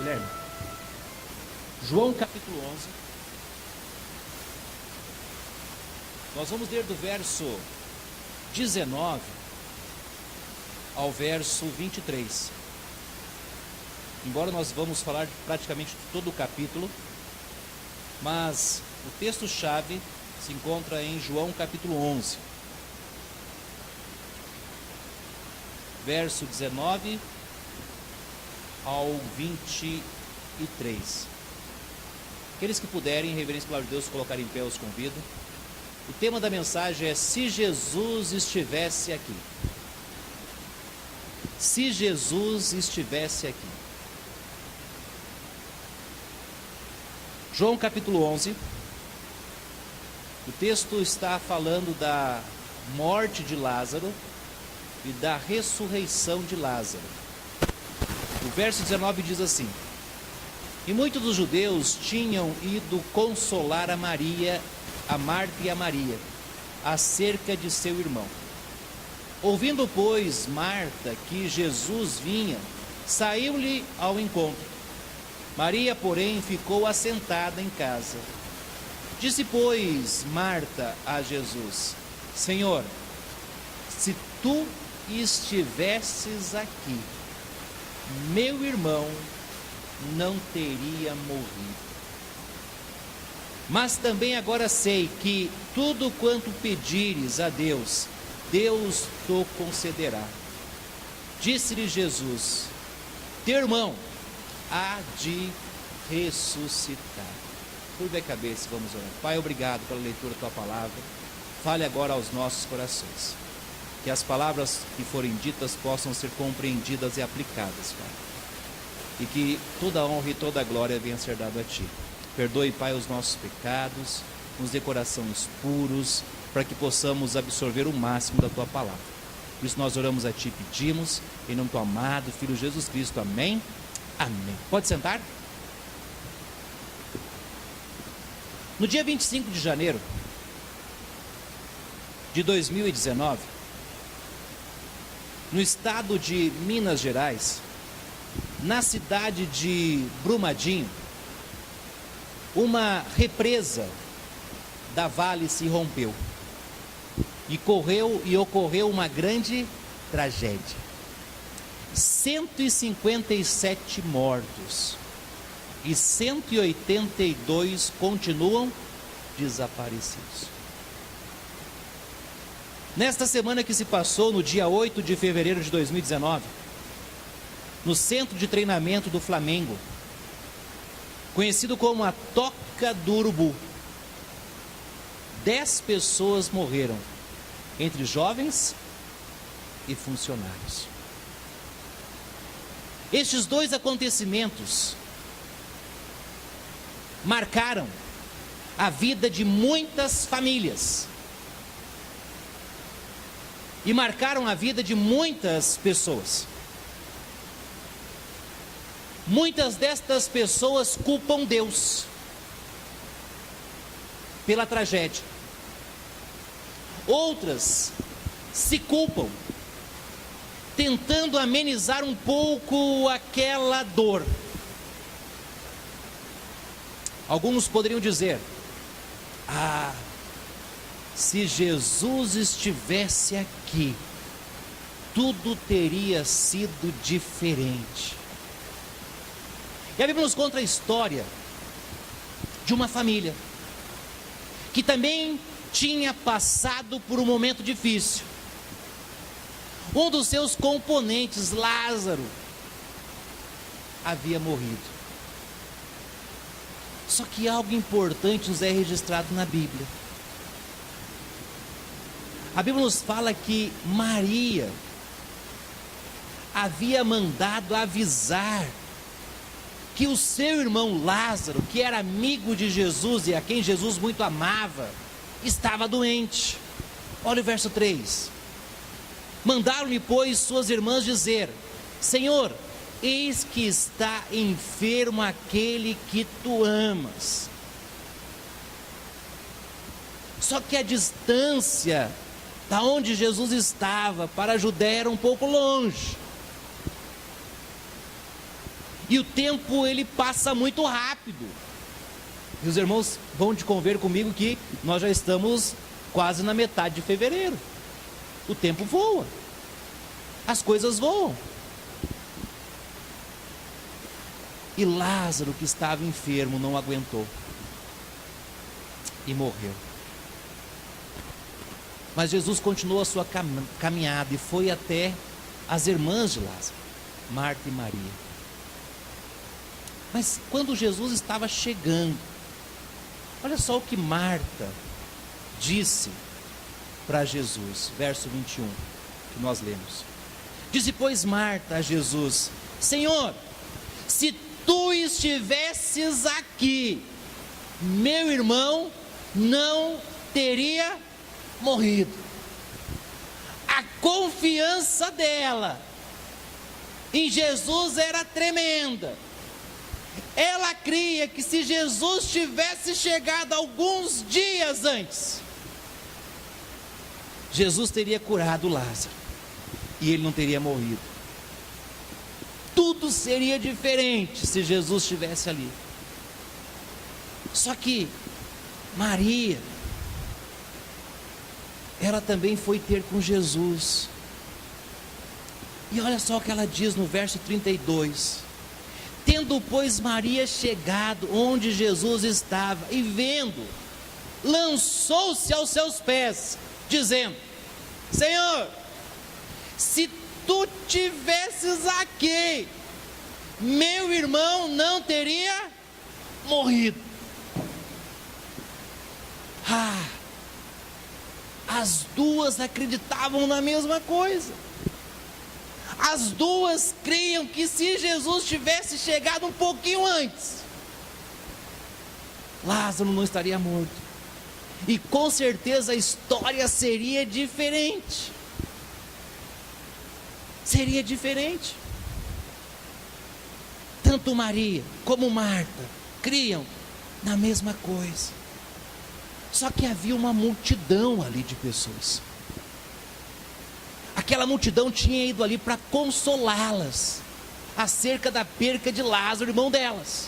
Guilherme? João capítulo 11. Nós vamos ler do verso 19 ao verso 23. Embora nós vamos falar praticamente de todo o capítulo, mas o texto-chave se encontra em João capítulo 11, verso 19 ao 23. Aqueles que puderem, em reverência à palavra de Deus, colocar em pé, os convido. O tema da mensagem é: se Jesus estivesse aqui. Se Jesus estivesse aqui. João capítulo 11. O texto está falando da morte de Lázaro e da ressurreição de Lázaro. O verso 19 diz assim: e muitos dos judeus tinham ido consolar a Maria, a Marta e a Maria, acerca de seu irmão. Ouvindo, pois, Marta que Jesus vinha, saiu-lhe ao encontro. Maria, porém, ficou assentada em casa. Disse, pois, Marta a Jesus: Senhor, se tu estivesses aqui, meu irmão não teria morrido. Mas também agora sei que tudo quanto pedires a Deus, Deus te concederá. Disse-lhe Jesus: teu irmão há de ressuscitar. Curva a cabeça e vamos orar. Pai, obrigado pela leitura da tua palavra. Fale agora aos nossos corações. Que as palavras que forem ditas possam ser compreendidas e aplicadas, Pai. E que toda a honra e toda a glória venha a ser dada a Ti. Perdoe, Pai, os nossos pecados, nos dê corações puros, para que possamos absorver o máximo da Tua palavra. Por isso nós oramos a Ti e pedimos, em nome do Teu amado Filho Jesus Cristo. Amém? Amém. Pode sentar? No dia 25 de janeiro de 2019, no estado de Minas Gerais, na cidade de Brumadinho, uma represa da Vale se rompeu e ocorreu uma grande tragédia. 157 mortos e 182 continuam desaparecidos. Nesta semana que se passou, no dia 8 de fevereiro de 2019, no centro de treinamento do Flamengo, conhecido como a Toca do Urubu, 10 pessoas morreram, entre jovens e funcionários. Estes dois acontecimentos marcaram a vida de muitas famílias e marcaram a vida de muitas pessoas. Muitas destas pessoas culpam Deus pela tragédia. Outras se culpam, tentando amenizar um pouco aquela dor. Alguns poderiam dizer: ah, se Jesus estivesse aqui, tudo teria sido diferente. E a Bíblia nos conta a história de uma família que também tinha passado por um momento difícil. Um dos seus componentes, Lázaro, havia morrido. Só que algo importante nos é registrado na Bíblia. A Bíblia nos fala que Maria havia mandado avisar que o seu irmão Lázaro, que era amigo de Jesus e a quem Jesus muito amava, estava doente. Olha o verso 3. Mandaram-lhe, pois, suas irmãs dizer: Senhor, eis que está enfermo aquele que tu amas. Só que a distância da onde Jesus estava para a Judéia era um pouco longe. E o tempo ele passa muito rápido. E os irmãos vão de conver comigo que nós já estamos quase na metade de fevereiro. O tempo voa. As coisas voam. E Lázaro, que estava enfermo, não aguentou e morreu. Mas Jesus continuou a sua caminhada e foi até as irmãs de Lázaro, Marta e Maria. Mas quando Jesus estava chegando, olha só o que Marta disse para Jesus, verso 21, que nós lemos. Disse, pois, Marta a Jesus: Senhor, se tu estivesses aqui, meu irmão não teria morrido. A confiança dela em Jesus era tremenda. Ela cria que se Jesus tivesse chegado alguns dias antes, Jesus teria curado Lázaro e ele não teria morrido. Tudo seria diferente se Jesus estivesse ali. Só que Maria, ela também foi ter com Jesus. E olha só o que ela diz no verso 32. Tendo, pois, Maria chegado onde Jesus estava e vendo, lançou-se aos seus pés, dizendo: Senhor, se tu tivesses aqui, meu irmão não teria morrido. As duas acreditavam na mesma coisa. As duas criam que se Jesus tivesse chegado um pouquinho antes, Lázaro não estaria morto. E com certeza a história seria diferente. Seria diferente. Tanto Maria como Marta criam na mesma coisa. Só que havia uma multidão ali de pessoas. Aquela multidão tinha ido ali para consolá-las acerca da perca de Lázaro, irmão delas.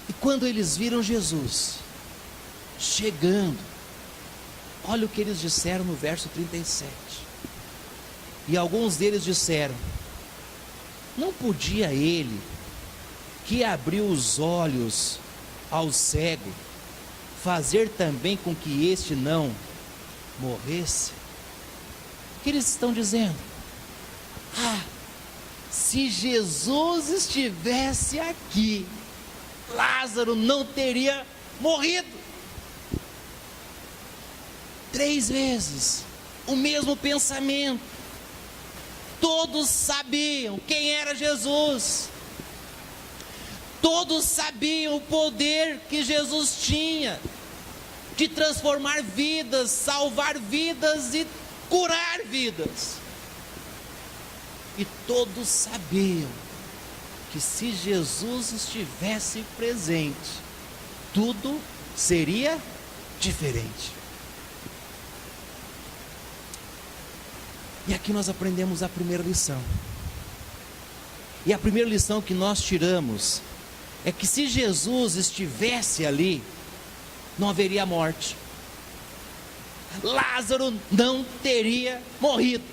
E quando eles viram Jesus chegando, olha o que eles disseram no verso 37. E alguns deles disseram: não podia ele, que abriu os olhos ao cego, fazer também com que este não morresse? O que eles estão dizendo? Se Jesus estivesse aqui, Lázaro não teria morrido. 3 vezes o mesmo pensamento. Todos sabiam quem era Jesus. Todos sabiam o poder que Jesus tinha de transformar vidas, salvar vidas e curar vidas. E todos sabiam que se Jesus estivesse presente, tudo seria diferente. E aqui nós aprendemos a primeira lição. E a primeira lição que nós tiramos é que se Jesus estivesse ali, não haveria morte. Lázaro não teria morrido.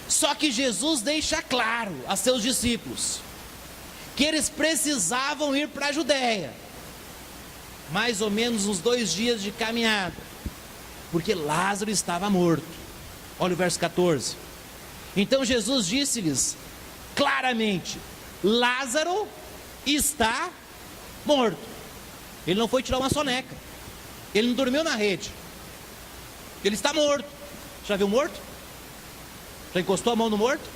Só que Jesus deixa claro a seus discípulos que eles precisavam ir para a Judéia, mais ou menos uns 2 dias de caminhada, porque Lázaro estava morto. Olha o verso 14. Então Jesus disse-lhes claramente: Lázaro está morto. Ele não foi tirar uma soneca, ele não dormiu na rede, ele está morto. Já viu morto? Já encostou a mão no morto?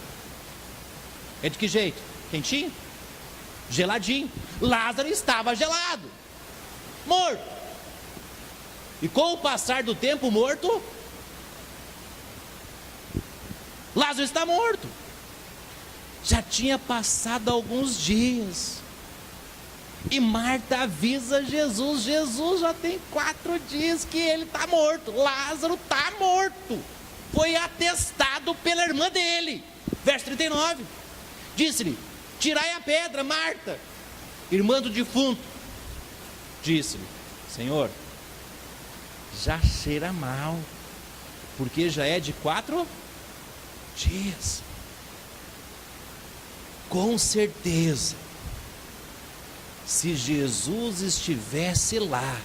É de que jeito? Quentinho? Geladinho. Lázaro estava gelado, morto. E com o passar do tempo, morto, Lázaro está morto. Já tinha passado alguns dias. E Marta avisa Jesus: Jesus, já tem 4 dias que ele está morto. Lázaro está morto. foi atestado pela irmã dele. Verso 39. Disse-lhe: tirai a pedra. Marta, irmã do defunto, disse-lhe: Senhor, já cheira mal, porque já é de 4 dias. Com certeza, se Jesus estivesse lá,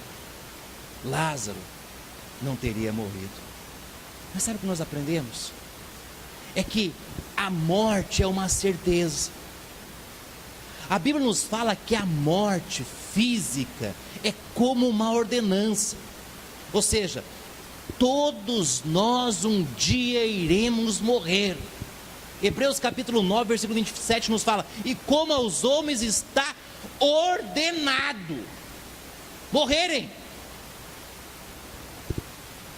Lázaro não teria morrido. Mas sabe o que nós aprendemos? É que a morte é uma certeza. A Bíblia nos fala que a morte física é como uma ordenança. Ou seja, todos nós um dia iremos morrer. Hebreus capítulo 9, versículo 27 nos fala: e como aos homens está ordenado morrerem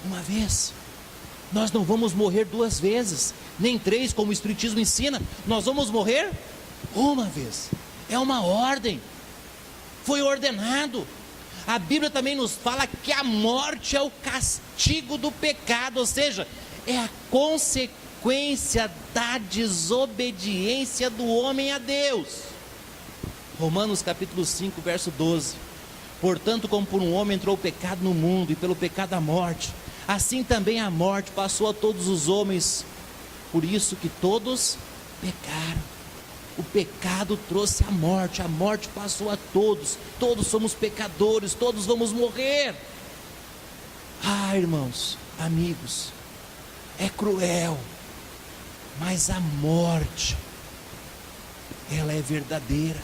uma vez. Nós não vamos morrer 2 vezes, nem 3, como o Espiritismo ensina. Nós vamos morrer uma vez. É uma ordem, foi ordenado. A Bíblia também nos fala que a morte é o castigo do pecado, ou seja, é a consequência da desobediência do homem a Deus. Romanos capítulo 5, verso 12. Portanto, como por um homem entrou o pecado no mundo, e pelo pecado a morte, assim também a morte passou a todos os homens, por isso que todos pecaram. O pecado trouxe a morte passou a todos, todos somos pecadores, todos vamos morrer. Ah, irmãos, amigos, é cruel, mas a morte, ela é verdadeira.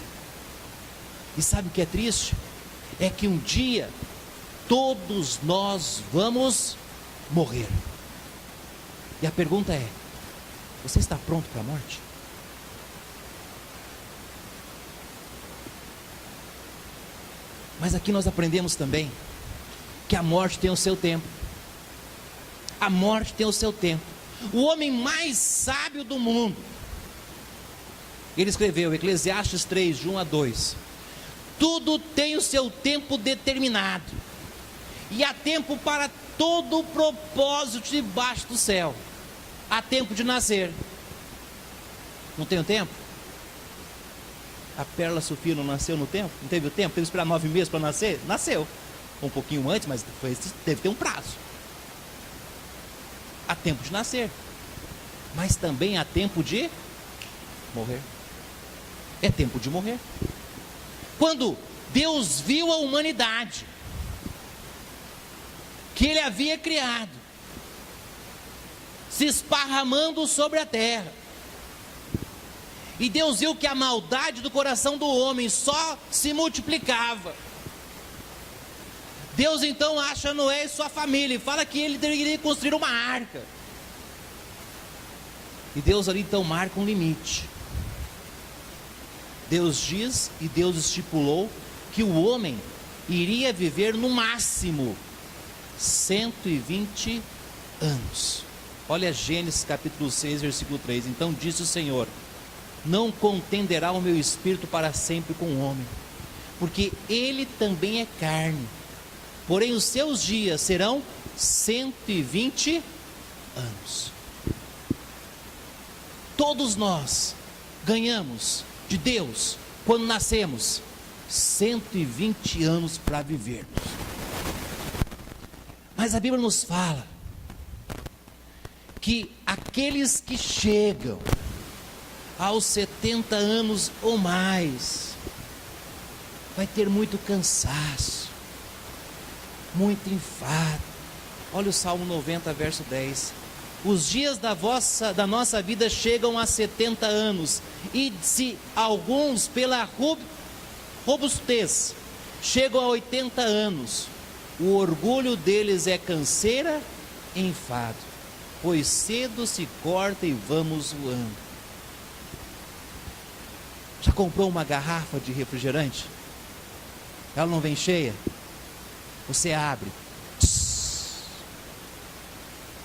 E sabe o que é triste? É que um dia, todos nós vamos morrer. E a pergunta é: você está pronto para a morte? Mas aqui nós aprendemos também que a morte tem o seu tempo. A morte tem o seu tempo. O homem mais sábio do mundo, ele escreveu, Eclesiastes 3, de 1 a 2: tudo tem o seu tempo determinado, e há tempo para todo o propósito debaixo do céu. Há tempo de nascer. Não tem o tempo? A Pérola Sofia não nasceu no tempo? Não teve o tempo? Teve que esperar 9 meses para nascer? Nasceu. Um pouquinho antes, mas teve que ter um prazo. Há tempo de nascer, mas também há tempo de morrer. É tempo de morrer. Quando Deus viu a humanidade que Ele havia criado, se esparramando sobre a terra, e Deus viu que a maldade do coração do homem só se multiplicava, Deus então acha Noé e sua família, e fala que ele deveria construir uma arca. E Deus ali então marca um limite. Deus diz, e Deus estipulou, que o homem iria viver no máximo 120 anos. Olha Gênesis capítulo 6, versículo 3. Então disse o Senhor: não contenderá o meu espírito para sempre com o homem, porque ele também é carne, porém os seus dias serão 120 anos. Todos nós ganhamos de Deus, quando nascemos, 120 anos para vivermos. Mas a Bíblia nos fala que aqueles que chegam aos 70 anos ou mais, vai ter muito cansaço, muito enfado. Olha o Salmo 90, verso 10. Os dias da nossa vida chegam a 70 anos, e se alguns pela robustez chegam a 80 anos, o orgulho deles é canseira e enfado, pois cedo se corta e vamos voando. Já comprou uma garrafa de refrigerante? Ela não vem cheia? Você abre,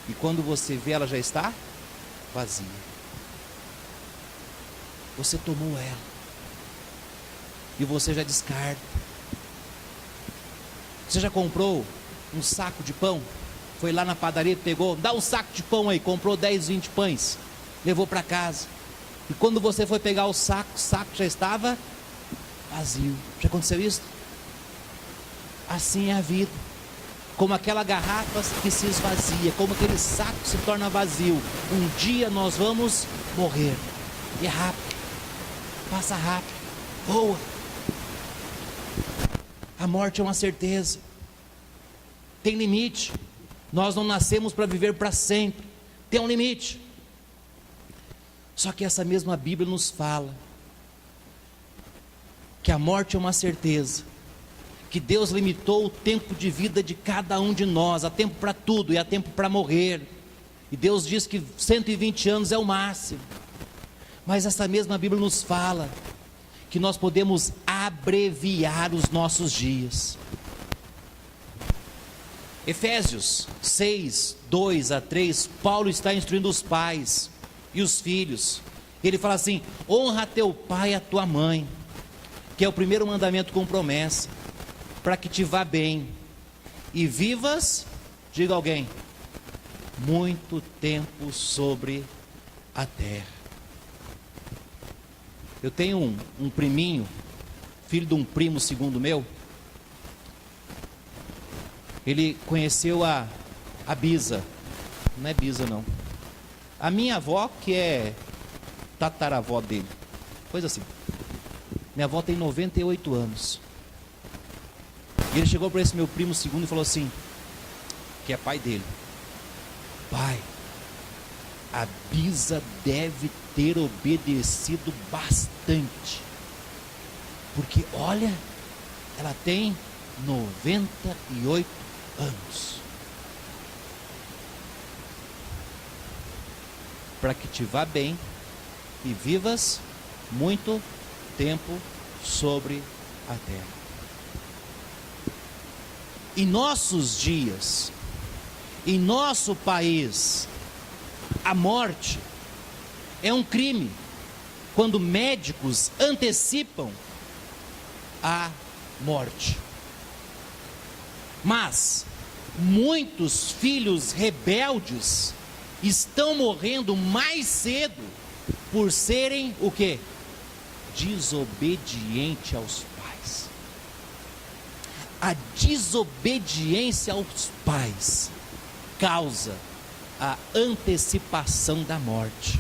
e quando você vê, ela já está vazia. Você tomou ela, e você já descarta. Você já comprou um saco de pão? foi lá na padaria, pegou, dá um saco de pão aí, comprou 10, 20 pães, levou para casa. E quando você foi pegar o saco já estava vazio. Já aconteceu isso? Assim é a vida. Como aquela garrafa que se esvazia, como aquele saco se torna vazio. Um dia nós vamos morrer. E é rápido. Passa rápido. Voa. A morte é uma certeza. Tem limite. Nós não nascemos para viver para sempre. Tem um limite. Só que essa mesma Bíblia nos fala que a morte é uma certeza, que Deus limitou o tempo de vida de cada um de nós. Há tempo para tudo e há tempo para morrer. E Deus diz que 120 anos é o máximo. Mas essa mesma Bíblia nos fala que nós podemos abreviar os nossos dias. Efésios 6, 2 a 3, Paulo está instruindo os pais e os filhos. Ele fala assim: honra teu pai e a tua mãe, que é o primeiro mandamento com promessa, para que te vá bem e vivas, diga alguém, muito tempo sobre a terra. Eu tenho um priminho, filho de um primo segundo meu. Ele conheceu a Bisa. Não é Bisa não, a minha avó, que é tataravó dele, coisa assim. Minha avó tem 98 anos. E ele chegou para esse meu primo segundo e falou assim, que é pai dele: pai, a Bisa deve ter obedecido bastante, porque olha, ela tem 98 anos. Para que te vá bem e vivas muito tempo sobre a terra. Em nossos dias, em nosso país, a morte é um crime, quando médicos antecipam a morte. Mas muitos filhos rebeldes estão morrendo mais cedo por serem o quê? Desobediente aos pais. A desobediência aos pais causa a antecipação da morte.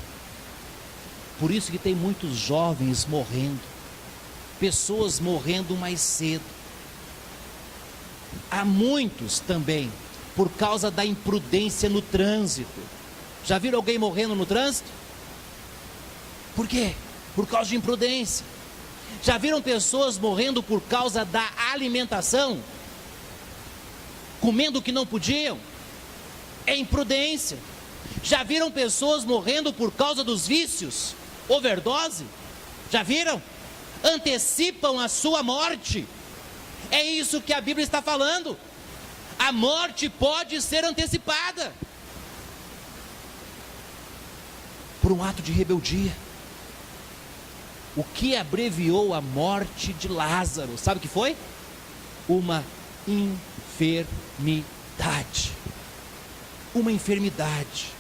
Por isso que tem muitos jovens morrendo, pessoas morrendo mais cedo. Há muitos também por causa da imprudência no trânsito. Já viram alguém morrendo no trânsito? Por quê? Por causa de imprudência. Já viram pessoas morrendo por causa da alimentação? Comendo o que não podiam? É imprudência. Já viram pessoas morrendo por causa dos vícios? Overdose? Já viram? Antecipam a sua morte. É isso que a Bíblia está falando. A morte pode ser antecipada por um ato de rebeldia. O que abreviou a morte de Lázaro, sabe o que foi? Uma enfermidade. Uma enfermidade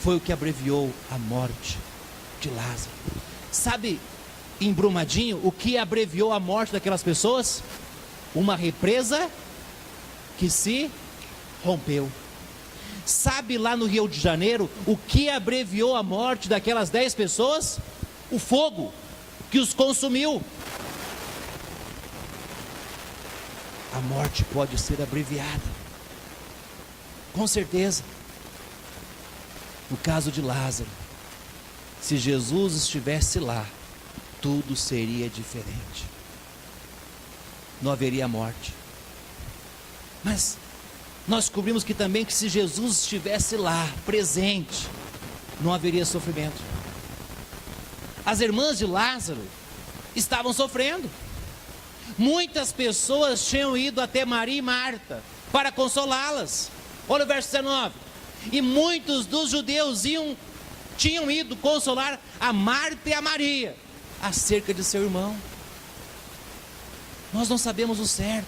foi o que abreviou a morte de Lázaro. Sabe, em Brumadinho, o que abreviou a morte daquelas pessoas? Uma represa que se rompeu. Sabe, lá no Rio de Janeiro, o que abreviou a morte daquelas 10 pessoas? O fogo que os consumiu. A morte pode ser abreviada, com certeza. No caso de Lázaro, se Jesus estivesse lá, tudo seria diferente. Não haveria morte. Mas nós descobrimos que também que se Jesus estivesse lá, presente, não haveria sofrimento. As irmãs de Lázaro estavam sofrendo. Muitas pessoas tinham ido até Maria e Marta para consolá-las. Olha o verso 19. E muitos dos judeus tinham ido consolar a Marta e a Maria acerca de seu irmão. Nós não sabemos o certo,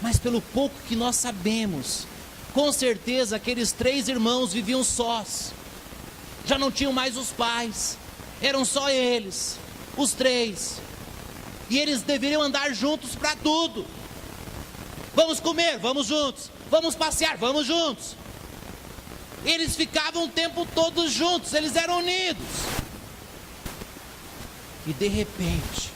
Mas pelo pouco que nós sabemos, com certeza aqueles 3 irmãos viviam sós. Já não tinham mais os pais, eram só eles, os 3. E eles deveriam andar juntos para tudo. Vamos comer, vamos juntos. Vamos passear, vamos juntos. Eles ficavam o tempo todo juntos, eles eram unidos. E de repente,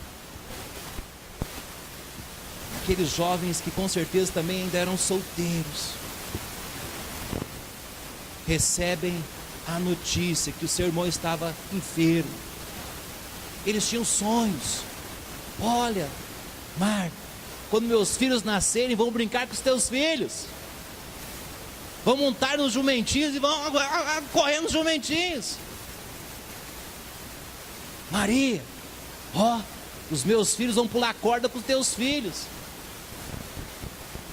aqueles jovens que com certeza também ainda eram solteiros, recebem a notícia que o seu irmão estava enfermo. Eles tinham sonhos. Olha, Marta, quando meus filhos nascerem, vão brincar com os teus filhos. Vão montar nos jumentinhos e vão correr nos jumentinhos. Maria, os meus filhos vão pular corda com os teus filhos.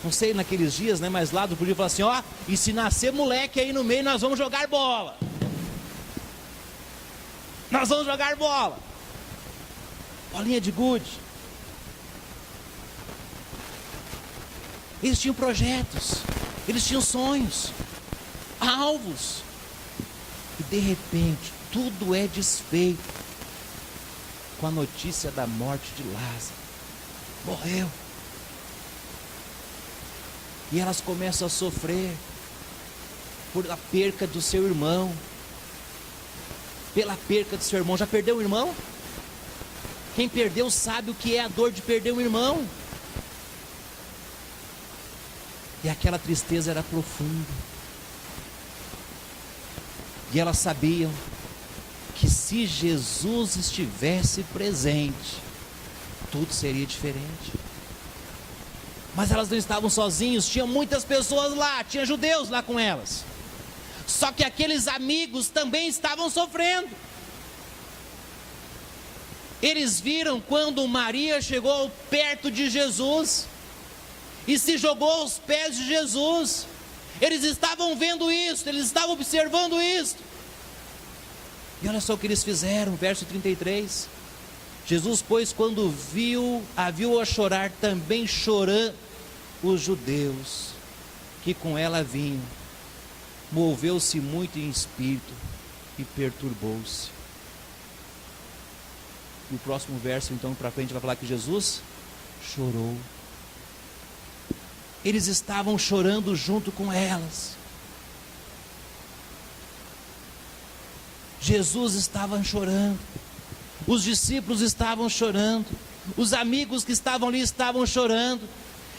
Não sei naqueles dias, né? Mas lá do podia falar assim, e se nascer moleque aí no meio, nós vamos jogar bola. Nós vamos jogar bola. Bolinha de gude. Eles tinham projetos, eles tinham sonhos, alvos. E de repente, tudo é desfeito com a notícia da morte de Lázaro. Morreu. E elas começam a sofrer por a perca do seu irmão. Pela perca do seu irmão. Já perdeu um irmão? Quem perdeu sabe o que é a dor de perder um irmão. E aquela tristeza era profunda. E elas sabiam que se Jesus estivesse presente, tudo seria diferente. Mas elas não estavam sozinhas, tinha muitas pessoas lá, tinha judeus lá com elas. Só que aqueles amigos também estavam sofrendo. Eles viram quando Maria chegou perto de Jesus e se jogou aos pés de Jesus. Eles estavam vendo isso, eles estavam observando isso. E olha só o que eles fizeram, verso 33. Jesus, pois, quando a viu a chorar, também chorando, os judeus que com ela vinham, moveu-se muito em espírito e perturbou-se. E o próximo verso, então, para frente, vai falar que Jesus chorou. Eles estavam chorando junto com elas. Jesus estava chorando. Os discípulos estavam chorando. Os amigos que estavam ali estavam chorando.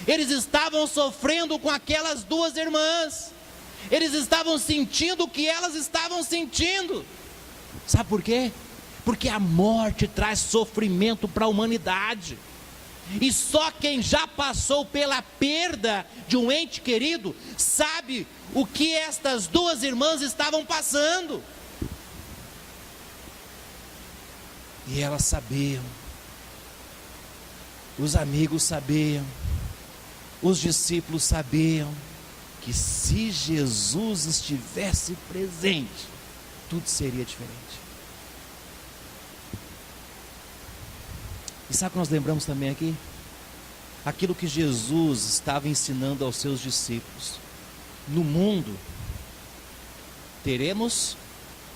Eles estavam sofrendo com aquelas 2 irmãs. Eles estavam sentindo o que elas estavam sentindo. Sabe por quê? Porque a morte traz sofrimento para a humanidade. E só quem já passou pela perda de um ente querido sabe o que estas 2 irmãs estavam passando. E elas sabiam, os amigos sabiam, os discípulos sabiam que se Jesus estivesse presente, tudo seria diferente. E sabe o que nós lembramos também aqui? Aquilo que Jesus estava ensinando aos seus discípulos. No mundo teremos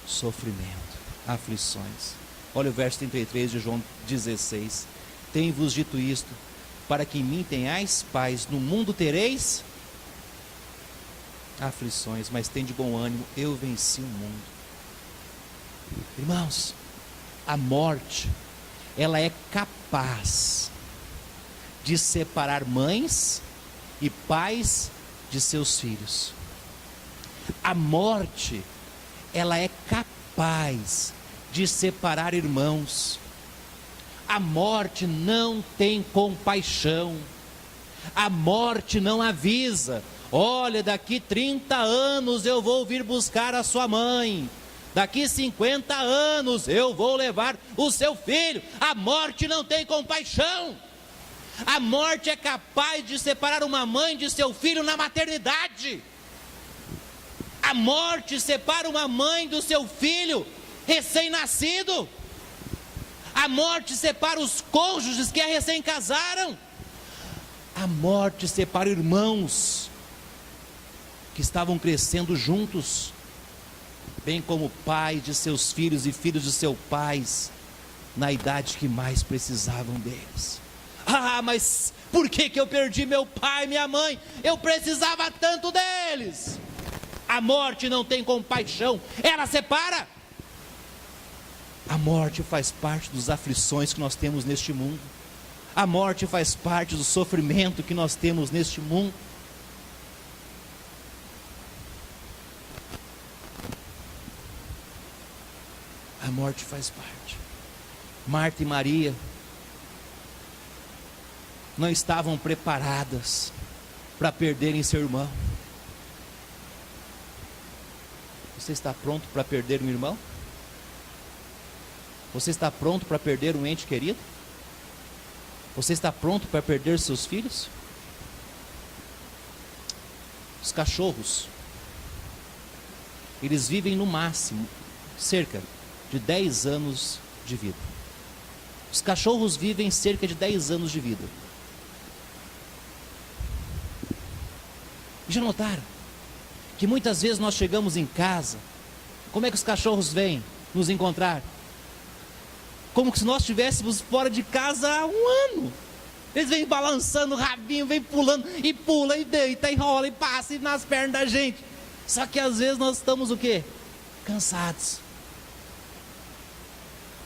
sofrimento, aflições. Olha o verso 33 de João 16. Tenho-vos dito isto, para que em mim tenhais paz. No mundo tereis aflições, mas tem de bom ânimo, eu venci o mundo. Irmãos, a morte, ela é capaz de separar mães e pais de seus filhos. A morte, ela é capaz de separar irmãos. A morte não tem compaixão. A morte não avisa: olha, daqui 30 anos eu vou vir buscar a sua mãe. Daqui 50 anos eu vou levar o seu filho. A morte não tem compaixão. A morte é capaz de separar uma mãe de seu filho na maternidade. A morte separa uma mãe do seu filho recém-nascido. A morte separa os cônjuges que a recém-casaram. A morte separa irmãos que estavam crescendo juntos, bem como pais de seus filhos e filhos de seus pais, na idade que mais precisavam deles. Ah, mas por que eu perdi meu pai e minha mãe? Eu precisava tanto deles. A morte não tem compaixão, ela separa. A morte faz parte das aflições que nós temos neste mundo. A morte faz parte do sofrimento que nós temos neste mundo. A morte faz parte. Marta e Maria não estavam preparadas para perderem seu irmão. Você está pronto para perder um irmão? Você está pronto para perder um ente querido? Você está pronto para perder seus filhos? Os cachorros, eles vivem no máximo cerca de 10 anos de vida. Os cachorros vivem cerca de 10 anos de vida. Já notaram que muitas vezes nós chegamos em casa, como é que os cachorros vêm nos encontrar? Como se nós estivéssemos fora de casa há um ano. Eles vêm balançando o rabinho, vêm pulando, e pula, e deita, e rola, e passa, e nas pernas da gente. Só que às vezes nós estamos o quê? Cansados.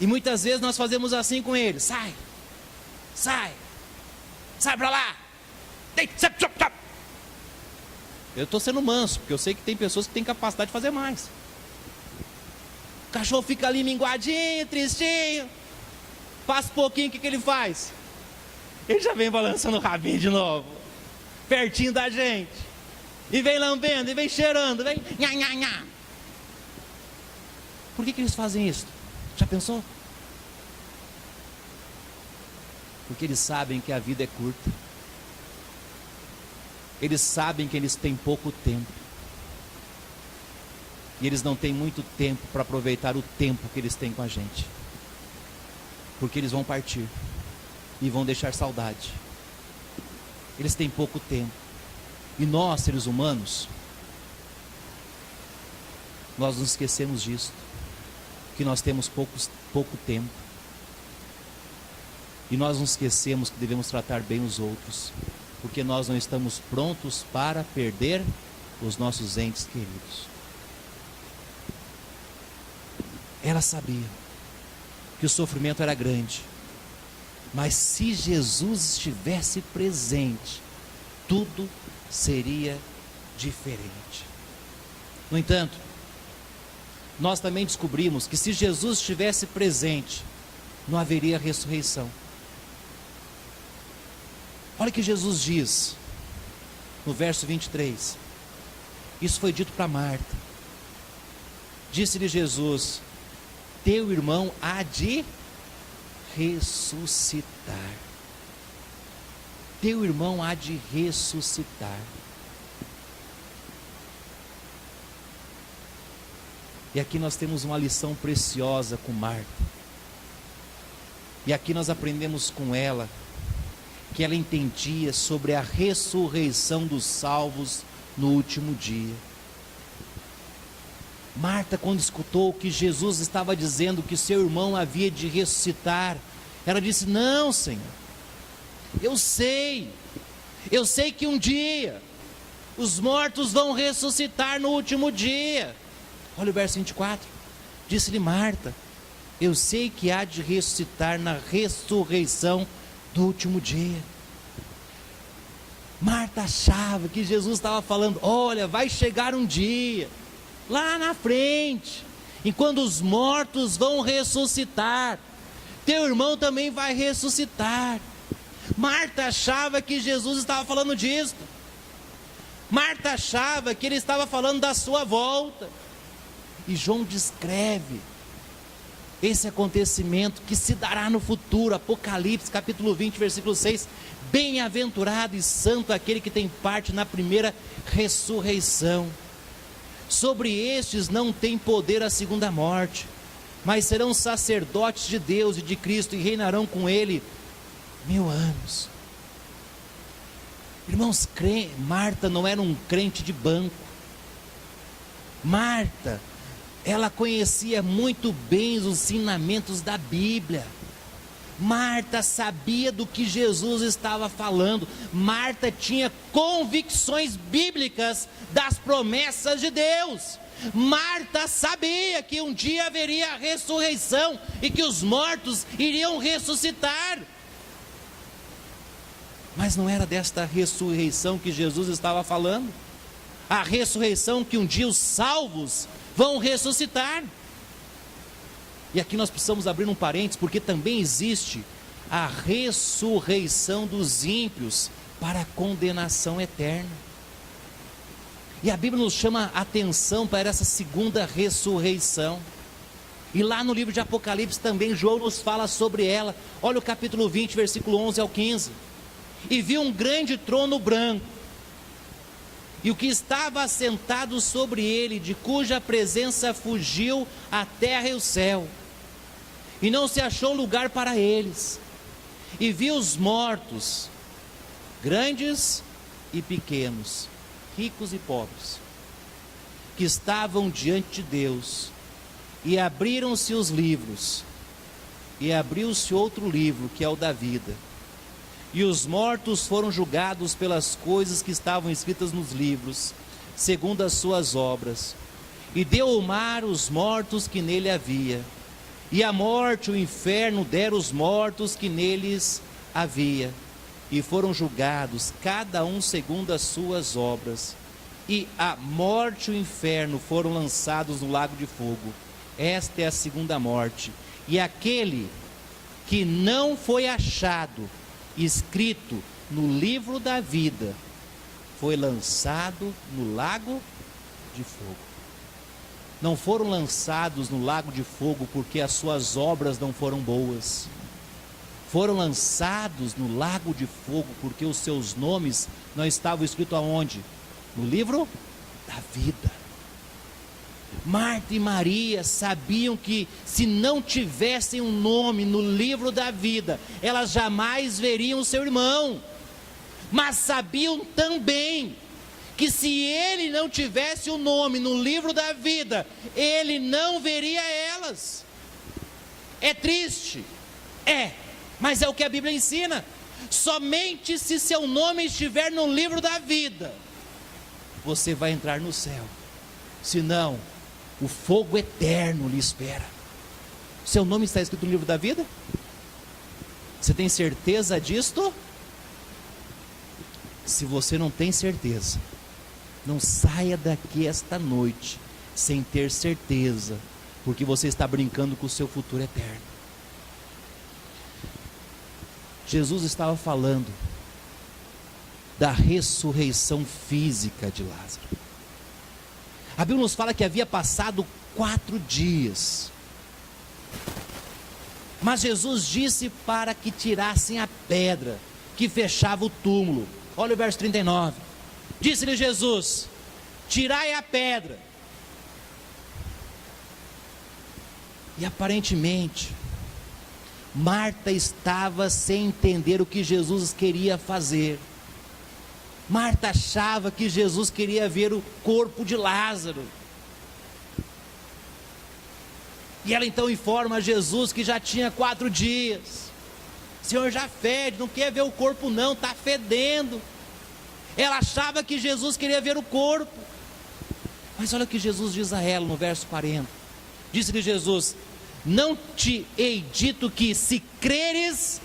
E muitas vezes nós fazemos assim com eles: sai, sai, sai pra lá, deita, eu estou sendo manso, porque eu sei que tem pessoas que têm capacidade de fazer mais. O cachorro fica ali minguadinho, tristinho. Passa um pouquinho, o que ele faz? Ele já vem balançando o rabinho de novo, pertinho da gente, e vem lambendo, e vem cheirando, vem nha, nha, nha. Por que eles fazem isso? Já pensou? Porque eles sabem que a vida é curta. Eles sabem que eles têm pouco tempo. E eles não têm muito tempo para aproveitar o tempo que eles têm com a gente. Porque eles vão partir e vão deixar saudade. Eles têm pouco tempo. E nós, seres humanos, nós nos esquecemos disso, que nós temos pouco tempo. E nós nos esquecemos que devemos tratar bem os outros, porque nós não estamos prontos para perder os nossos entes queridos. Ela sabia que o sofrimento era grande, mas se Jesus estivesse presente, tudo seria diferente. No entanto, nós também descobrimos que se Jesus estivesse presente, não haveria ressurreição. Olha o que Jesus diz no verso 23. Isso foi dito para Marta. Disse-lhe Jesus: teu irmão há de ressuscitar. Teu irmão há de ressuscitar. E aqui nós temos uma lição preciosa com Marta. E aqui nós aprendemos com ela que ela entendia sobre a ressurreição dos salvos no último dia. Marta, quando escutou que Jesus estava dizendo que seu irmão havia de ressuscitar, ela disse: não, Senhor, eu sei que um dia os mortos vão ressuscitar no último dia. Olha o verso 24, disse-lhe Marta: eu sei que há de ressuscitar na ressurreição do último dia. Marta achava que Jesus estava falando: olha, vai chegar um dia, lá na frente, e quando os mortos vão ressuscitar, teu irmão também vai ressuscitar. Marta achava que Jesus estava falando disso. Marta achava que ele estava falando da sua volta. E João descreve esse acontecimento que se dará no futuro. Apocalipse capítulo 20, versículo 6. Bem-aventurado e santo aquele que tem parte na primeira ressurreição. Sobre estes não tem poder a segunda morte, mas serão sacerdotes de Deus e de Cristo, e reinarão com ele 1000 anos. Irmãos, Marta não era um crente de banco. Marta, ela conhecia muito bem os ensinamentos da Bíblia. Marta sabia do que Jesus estava falando. Marta tinha convicções bíblicas das promessas de Deus. Marta sabia que um dia haveria a ressurreição e que os mortos iriam ressuscitar. Mas não era desta ressurreição que Jesus estava falando. A ressurreição que um dia os salvos vão ressuscitar. E aqui nós precisamos abrir um parênteses, porque também existe a ressurreição dos ímpios para a condenação eterna. E a Bíblia nos chama a atenção para essa segunda ressurreição. E lá no livro de Apocalipse também João nos fala sobre ela. Olha o capítulo 20, versículo 11 ao 15. E vi um grande trono branco, e o que estava assentado sobre ele, de cuja presença fugiu a terra e o céu, e não se achou lugar para eles. E vi os mortos, grandes e pequenos, ricos e pobres, que estavam diante de Deus, e abriram-se os livros, e abriu-se outro livro, que é o da vida. E os mortos foram julgados pelas coisas que estavam escritas nos livros, segundo as suas obras. E deu o mar os mortos que nele havia, e a morte e o inferno deram os mortos que neles havia, e foram julgados, cada um segundo as suas obras. E a morte e o inferno foram lançados no lago de fogo. Esta é a segunda morte. E aquele que não foi achado escrito no livro da vida foi lançado no lago de fogo. Não foram lançados no lago de fogo porque as suas obras não foram boas. Foram lançados no lago de fogo porque os seus nomes não estavam escritos aonde? No livro da vida. Marta e Maria sabiam que se não tivessem um nome no livro da vida, elas jamais veriam o seu irmão. Mas sabiam também que se ele não tivesse o nome no livro da vida, ele não veria elas. É triste, mas é o que a Bíblia ensina. Somente se seu nome estiver no livro da vida, você vai entrar no céu. Senão, o fogo eterno lhe espera. Seu nome está escrito no livro da vida? Você tem certeza disto? Se você não tem certeza, não saia daqui esta noite sem ter certeza, porque você está brincando com o seu futuro eterno. Jesus estava falando da ressurreição física de Lázaro. A Bíblia nos fala que havia passado 4 dias. Mas Jesus disse para que tirassem a pedra que fechava o túmulo. Olha o verso 39. Disse-lhe Jesus: tirai a pedra. E aparentemente, Marta estava sem entender o que Jesus queria fazer. Marta achava que Jesus queria ver o corpo de Lázaro. E ela então informa a Jesus que já tinha 4 dias. O Senhor já fede, não quer ver o corpo não, está fedendo. Ela achava que Jesus queria ver o corpo. Mas olha o que Jesus diz a ela no verso 40. Disse-lhe Jesus: não te hei dito que se creres...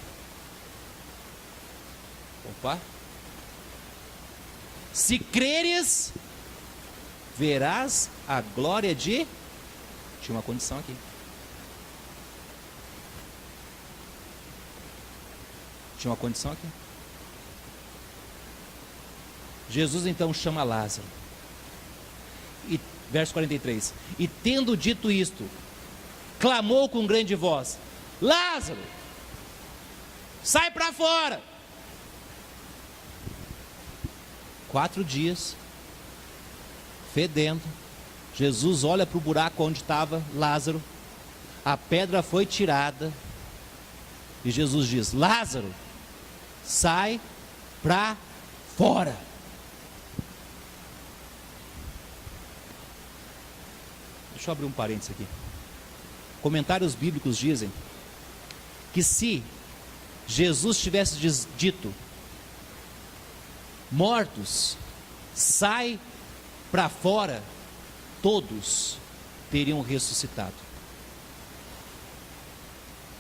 Se creres, verás a glória de... Tinha uma condição aqui. Tinha uma condição aqui. Jesus então chama Lázaro. E, verso 43. E tendo dito isto, clamou com grande voz: Lázaro, sai para fora. 4 dias, fedendo. Jesus olha para o buraco onde estava Lázaro. A pedra foi tirada. E Jesus diz: Lázaro, sai para fora. Deixa eu abrir um parênteses aqui. Comentários bíblicos dizem que se Jesus tivesse dito: mortos, sai para fora, todos teriam ressuscitado.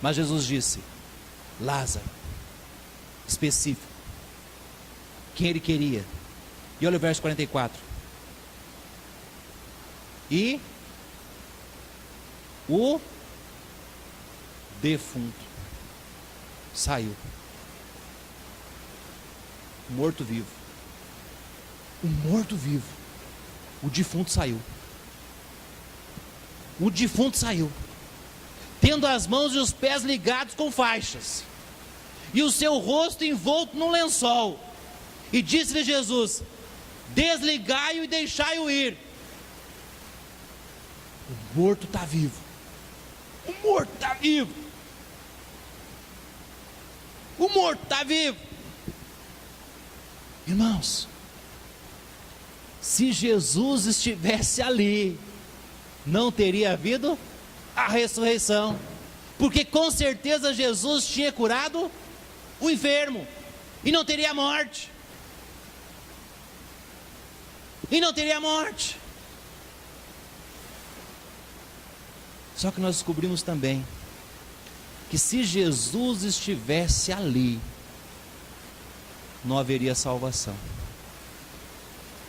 Mas Jesus disse: Lázaro, específico, quem ele queria. E olha o verso 44. E o defunto saiu. Morto-vivo. O morto-vivo. O defunto saiu. O defunto saiu, tendo as mãos e os pés ligados com faixas, e o seu rosto envolto num lençol. E disse-lhe Jesus: desligai-o e deixai-o ir. O morto está vivo. O morto está vivo. O morto está vivo. Irmãos, se Jesus estivesse ali, não teria havido a ressurreição, porque com certeza Jesus tinha curado o enfermo, e não teria morte. E não teria morte. Só que nós descobrimos também que se Jesus estivesse ali, não haveria salvação.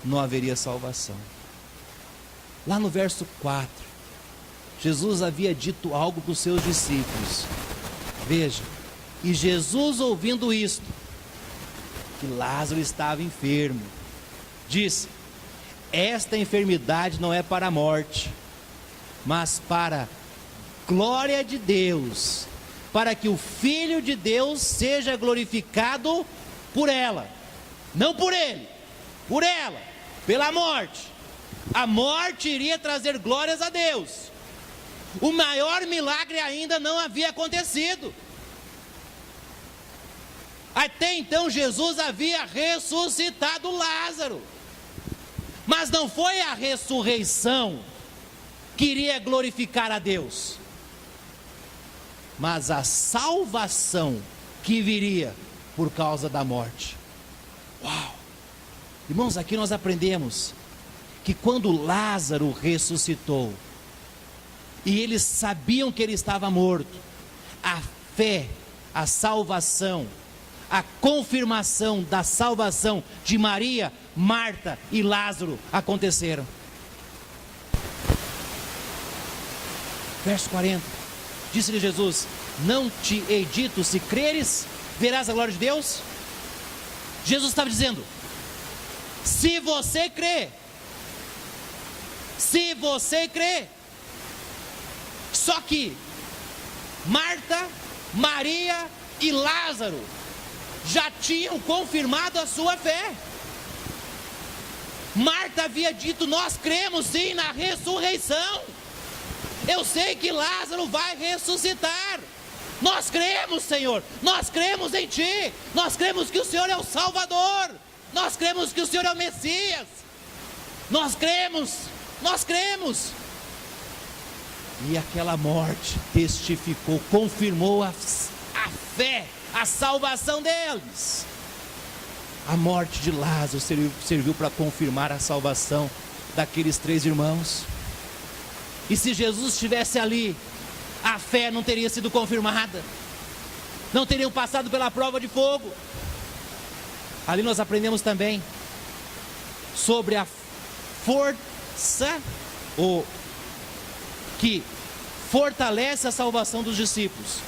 Não haveria salvação. Lá no verso 4, Jesus havia dito algo para os seus discípulos. Veja, e Jesus, ouvindo isto, que Lázaro estava enfermo, disse: esta enfermidade não é para a morte, mas para a glória de Deus, para que o Filho de Deus seja glorificado por ela, não por ele, por ela, pela morte. A morte iria trazer glórias a Deus. O maior milagre ainda não havia acontecido. Até então Jesus havia ressuscitado Lázaro, mas não foi a ressurreição que iria glorificar a Deus, mas a salvação que viria por causa da morte. Uau! Irmãos, aqui nós aprendemos que quando Lázaro ressuscitou, e eles sabiam que ele estava morto, a fé, a salvação, a confirmação da salvação de Maria, Marta e Lázaro aconteceram. Verso 40, disse-lhe Jesus: não te hei dito, se creres, verás a glória de Deus? Jesus estava dizendo: se você crê, se você crê. Só que Marta, Maria e Lázaro já tinham confirmado a sua fé. Marta havia dito: nós cremos sim na ressurreição. Eu sei que Lázaro vai ressuscitar. Nós cremos, Senhor. Nós cremos em Ti. Nós cremos que o Senhor é o Salvador. Nós cremos que o Senhor é o Messias. Nós cremos. Nós cremos. E aquela morte testificou, confirmou a fé, a salvação deles. A morte de Lázaro serviu para confirmar a salvação daqueles 3 irmãos. E se Jesus estivesse ali, a fé não teria sido confirmada, não teriam passado pela prova de fogo. Ali nós aprendemos também sobre a força que fortalece a salvação dos discípulos.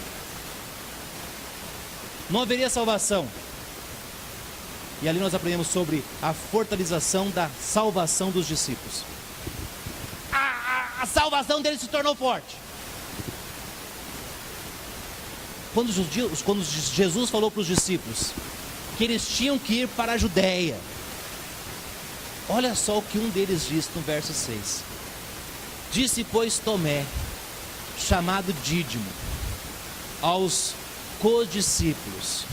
Não haveria salvação. E ali nós aprendemos sobre a fortalização da salvação dos discípulos. A salvação deles se tornou forte. Quando Jesus falou para os discípulos que eles tinham que ir para a Judéia, olha só o que um deles disse no verso 6. Disse, pois, Tomé, chamado Dídimo, aos codiscípulos: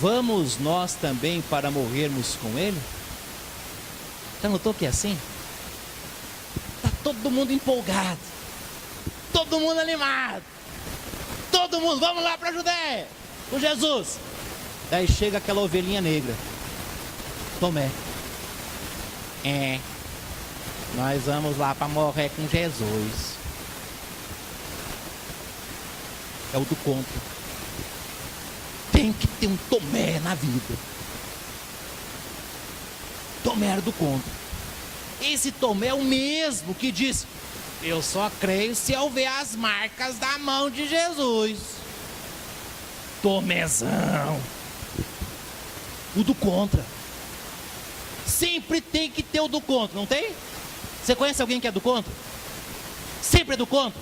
vamos nós também para morrermos com ele? Já notou que é assim? Está todo mundo empolgado, todo mundo animado, todo mundo, vamos lá para a Judéia, com Jesus. Daí chega aquela ovelhinha negra, Tomé. Nós vamos lá para morrer com Jesus. É o do contra. Tem que ter um Tomé na vida. Tomé era do contra. Esse Tomé é o mesmo que diz: eu só creio se eu ver as marcas da mão de Jesus. Tomézão. O do contra. Sempre tem que ter o do contra, não tem? Você conhece alguém que é do contra? Sempre é do contra.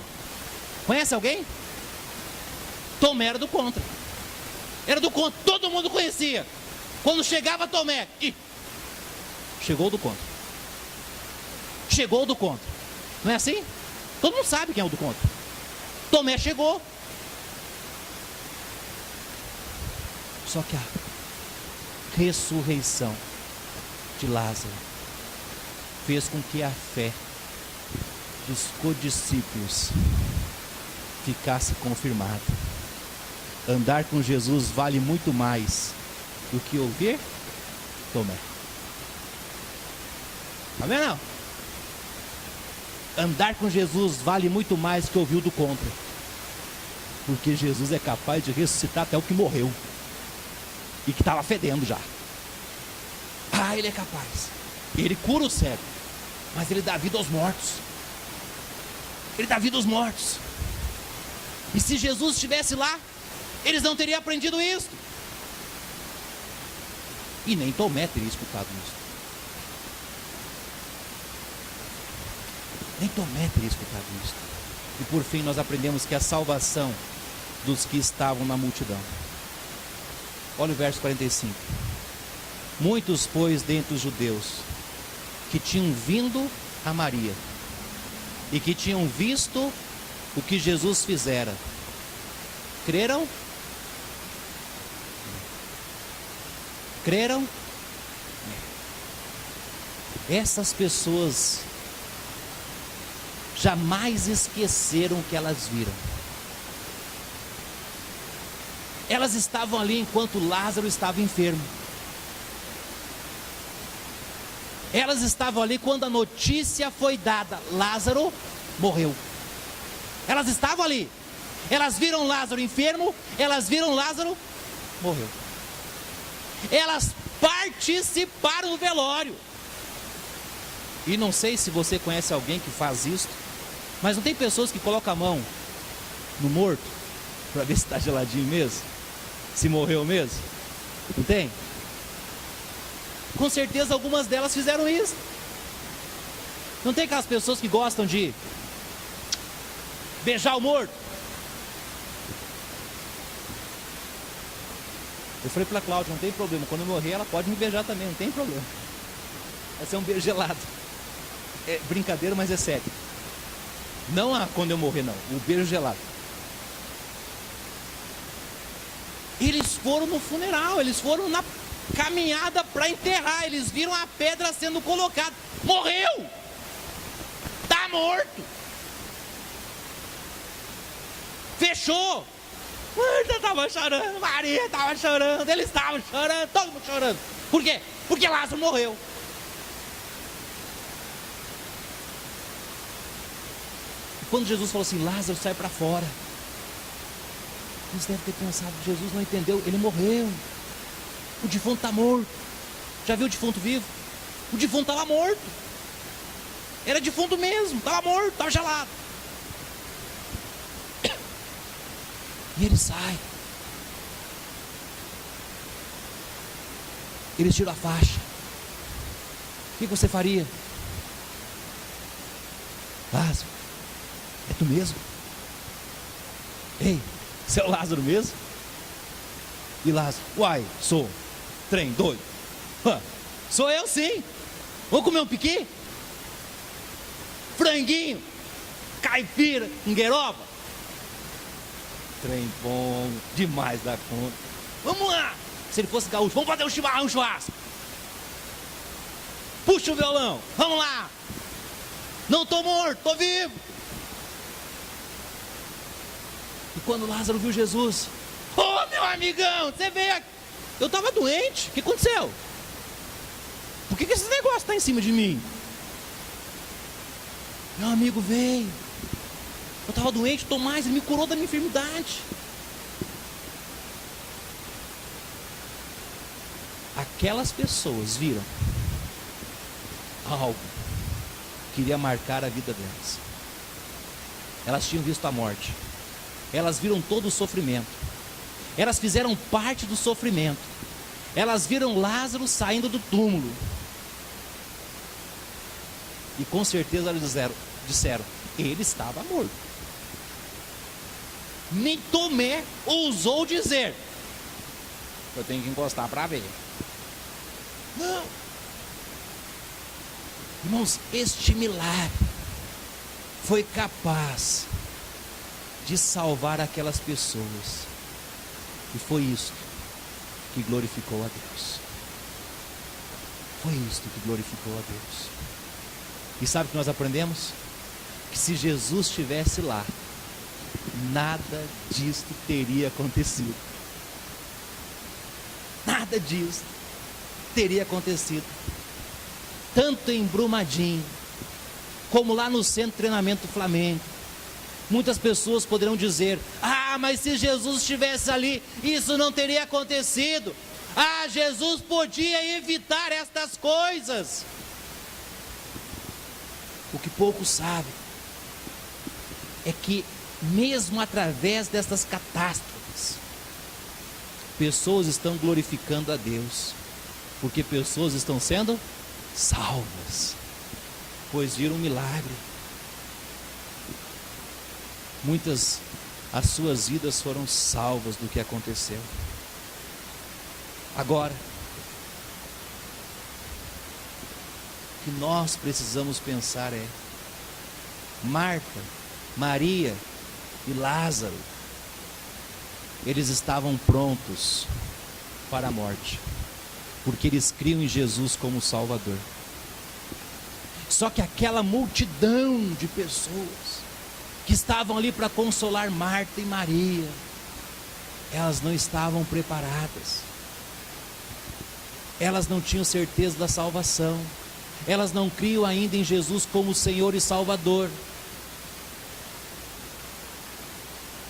Conhece alguém? Tomé era do contra. Era do contra, todo mundo conhecia. Quando chegava Tomé, chegou do contra. Chegou do contra. Não é assim? Todo mundo sabe quem é o do contra. Tomé chegou. Só que a ressurreição de Lázaro fez com que a fé dos codiscípulos ficasse confirmada. Andar com Jesus vale muito mais do que ouvir Tomé. Amém não? Andar com Jesus vale muito mais do que ouvir o do contra. Porque Jesus é capaz de ressuscitar até o que morreu e que estava fedendo já. Ele é capaz. Ele cura o cego, mas ele dá vida aos mortos. Ele dá vida aos mortos. E se Jesus estivesse lá, eles não teriam aprendido isso. E nem Tomé teria escutado isso. Nem Tomé teria escutado isso. E por fim nós aprendemos que a salvação dos que estavam na multidão. Olha o verso 45. Muitos, pois, dentre os judeus que tinham vindo a Maria e que tinham visto o que Jesus fizera, creram? Creram? Essas pessoas jamais esqueceram o que elas viram. Elas estavam ali enquanto Lázaro estava enfermo. Elas estavam ali quando a notícia foi dada: Lázaro morreu. Elas estavam ali. Elas viram Lázaro enfermo. Elas viram Lázaro morreu. Elas participaram do velório. E não sei se você conhece alguém que faz isso, mas não tem pessoas que colocam a mão no morto para ver se está geladinho mesmo, se morreu mesmo? Não tem? Com certeza algumas delas fizeram isso. Não tem aquelas pessoas que gostam de beijar o morto? Eu falei para a Cláudia, não tem problema, quando eu morrer ela pode me beijar também, não tem problema. Vai ser um beijo gelado. É brincadeira, mas é sério. Não quando eu morrer não, o beijo gelado. Eles foram no funeral, eles foram na caminhada para enterrar, eles viram a pedra sendo colocada. Morreu! Está morto! Fechou! Marta estava chorando, Maria estava chorando, eles estavam chorando, todo mundo chorando. Por quê? Porque Lázaro morreu. E quando Jesus falou assim: Lázaro, sai para fora, eles devem ter pensado: Jesus não entendeu, ele morreu. O defunto está morto. Já viu o defunto vivo? O defunto estava morto. Era defunto mesmo, estava morto, estava gelado. E ele sai. Eles tiram a faixa. O que você faria? Lázaro, é tu mesmo? Ei, você é o Lázaro mesmo? E Lázaro: uai, sou. Trem doido. Sou eu sim. Vou comer um piqui? Franguinho, caipira, gueroba. Trem bom demais da conta. Vamos lá. Se ele fosse gaúcho, vamos fazer um churrasco. Puxa o violão, vamos lá. Não estou morto, estou vivo. E quando Lázaro viu Jesus, meu amigão, você veio aqui. Eu estava doente, o que aconteceu? Por que esse negócio está em cima de mim? Meu amigo veio. Eu estava doente, Tomás, ele me curou da minha enfermidade. Aquelas pessoas viram algo que iria marcar a vida delas. Elas tinham visto a morte. Elas viram todo o sofrimento. Elas fizeram parte do sofrimento. Elas viram Lázaro saindo do túmulo. E com certeza elas disseram, ele estava morto. Nem Tomé ousou dizer, eu tenho que encostar para ver. Não. Irmãos, este milagre foi capaz de salvar aquelas pessoas. E foi isto que glorificou a Deus. Foi isto que glorificou a Deus. E sabe o que nós aprendemos? Que se Jesus estivesse lá, nada disto teria acontecido. Nada disso teria acontecido. Tanto em Brumadinho, como lá no Centro de Treinamento do Flamengo, muitas pessoas poderão dizer, mas se Jesus estivesse ali, isso não teria acontecido. Jesus podia evitar estas coisas. O que poucos sabem é que mesmo através destas catástrofes, pessoas estão glorificando a Deus, porque pessoas estão sendo salvas, pois viram um milagre. Muitas, as suas vidas foram salvas do que aconteceu. Agora, o que nós precisamos pensar é, Marta, Maria e Lázaro, eles estavam prontos para a morte, porque eles criam em Jesus como Salvador. Só que aquela multidão de pessoas que estavam ali para consolar Marta e Maria, elas não estavam preparadas. Elas não tinham certeza da salvação. Elas não criam ainda em Jesus como Senhor e Salvador.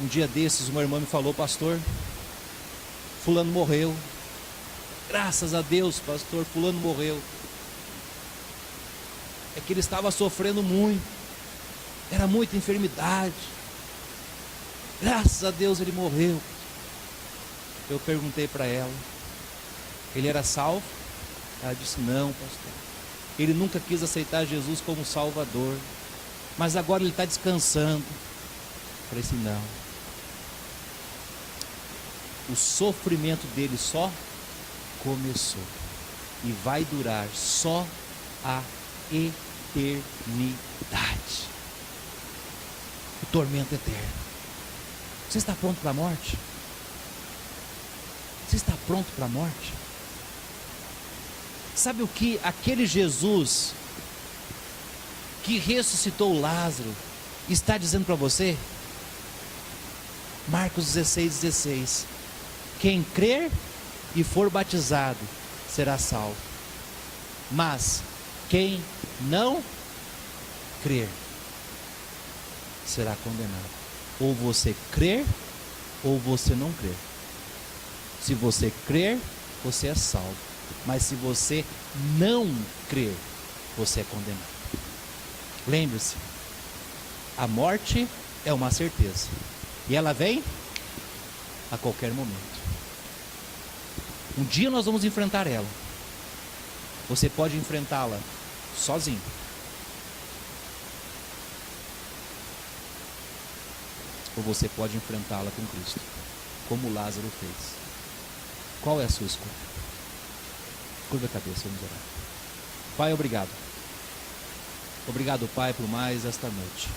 Um dia desses, uma irmã me falou, pastor, fulano morreu. Graças a Deus, pastor, fulano morreu. É que ele estava sofrendo muito. Era muita enfermidade. Graças a Deus ele morreu. Eu perguntei para ela, ele era salvo? Ela disse, não, pastor. Ele nunca quis aceitar Jesus como Salvador, mas agora ele está descansando. Eu falei assim, não. O sofrimento dele só começou e vai durar só a eternidade. O tormento eterno. Você está pronto para a morte? Você está pronto para a morte? Sabe o que aquele Jesus que ressuscitou Lázaro está dizendo para você? Marcos 16:16. Quem crer e for batizado será salvo, mas quem não crer será condenado. Ou você crer ou você não crer. Se você crer, você é salvo, mas se você não crer, você é condenado. Lembre-se, a morte é uma certeza e ela vem a qualquer momento. Um dia nós vamos enfrentar ela. Você pode enfrentá-la sozinho, ou você pode enfrentá-la com Cristo, como Lázaro fez. Qual é a sua escolha? Curva a cabeça, vamos orar. Pai, obrigado. Obrigado, Pai, por mais esta noite.